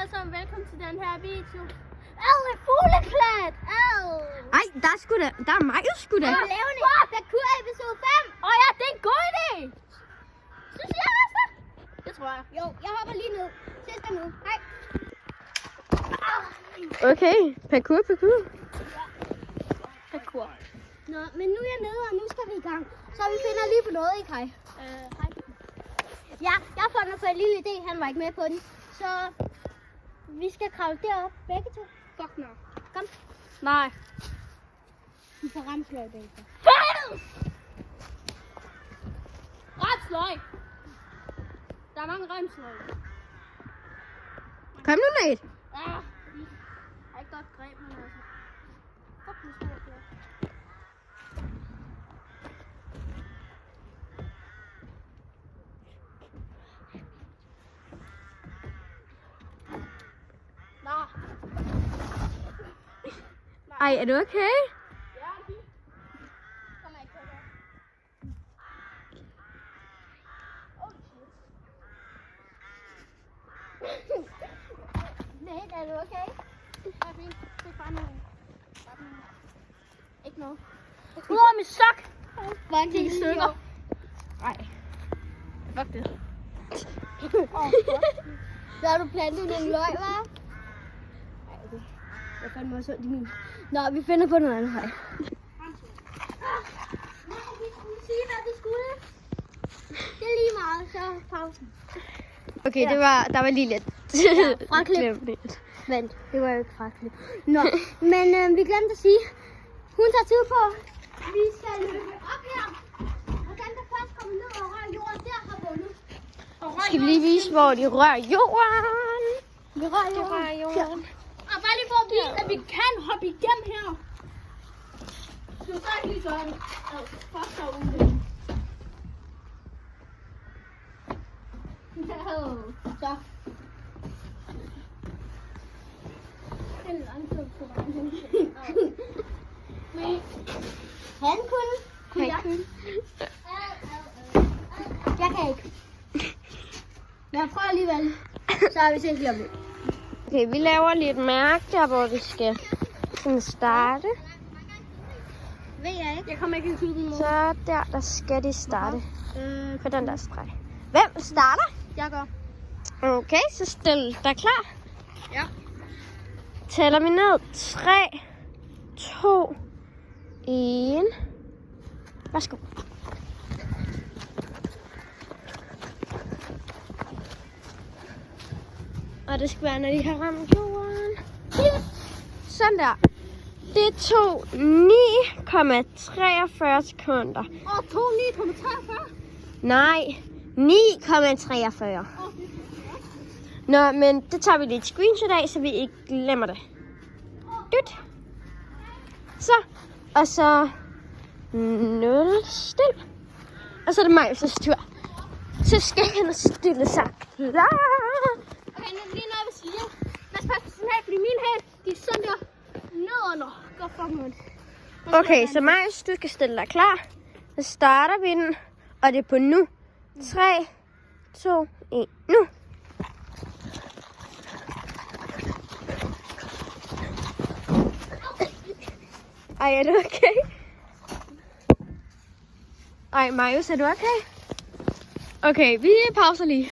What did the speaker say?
alle sammen, velkommen til den her video. Et fugleklat! Ej, der er mig sgu da. Jeg laver en parkour episode 5. Ja, det er en god idé. Synes jeg også det? Det tror jeg. Jo, jeg hopper lige ned. Ses der nu. Hej. Okay, parkour. Parkour. Nå, men nu er jeg nede, og nu skal vi i gang. Så vi finder lige på noget, ikke hej? Hej. Ja, jeg har fundet på en lille idé. Han var ikke med på den. Så vi skal kravle derop, begge to. Fuck no. Kom. Nej. Vi får remsløg begge to. Remsløg. Der er mange remsløg. Kom nu, Nate. Jeg har ikke godt greb, men altså. Fuck, nu skal jeg klare. Ej, er du okay? Ja, fint. Kom her, Kjell. Nate, er du okay? Ja, fint. Det er bare noget. Ikke noget. Ud over min sok! Bare de stykker. Nej. Fuck det. Så har du plantet en løg, hva'? Nej, okay. Jeg fandt mig også ondt i min. Nå, vi finder på noget andet her. Nej, vi skulle sige, hvad vi skulle. Det er lige meget, så pausen. Okay, Ja. der var lige lidt. Fraklip. Vent, det var jo ikke fraklip. Nå, men vi glemte at sige, hun tager tid på. Vi skal løbe op her. Og den, der først kommer ned og rører jorden, der har vundet. Skal vi lige vise, hvor de rører jorden? Vi rører jorden. Og bare lige for at vise, at vi kan hoppe igennem her. Så så er lige sådan. Fuck så ude. Så. Han kunne. Kunne jeg? Jeg kan ikke. Men jeg prøver alligevel. Så har vi set lige om det. Okay, vi laver lige et mærke der, hvor vi skal sådan starte. Ved jeg ikke. Jeg kommer ikke til den måde. Så der skal de starte. På den der streg. Hvem starter? Jeg gør. Okay, så stil dig klar. Ja. Tæller vi ned. 3, 2, 1. Værsgo. Og det skal være, når de har ramt jorden. Sådan der. Det tog 9,43 sekunder. Og 2,9,43. Nej, 9,43. Nå, men det tager vi lige et screenshot af, så vi ikke glemmer det. Dyt. Så. Og så 0 stil. Og så er det Majs' tur. Så skal han stille sig klar. Okay, nu lige når vi siger. Lad os passe på sin hæl, fordi mine hæl, de er sådan der nedenunder. Gå fucking ondt. Okay, så Majs, du skal stille dig klar. Så starter vi den, og det er på nu. 3, 2, 1, nu. Ej, er du okay? Ej, Marius, er du okay? Okay, vi pauser lige.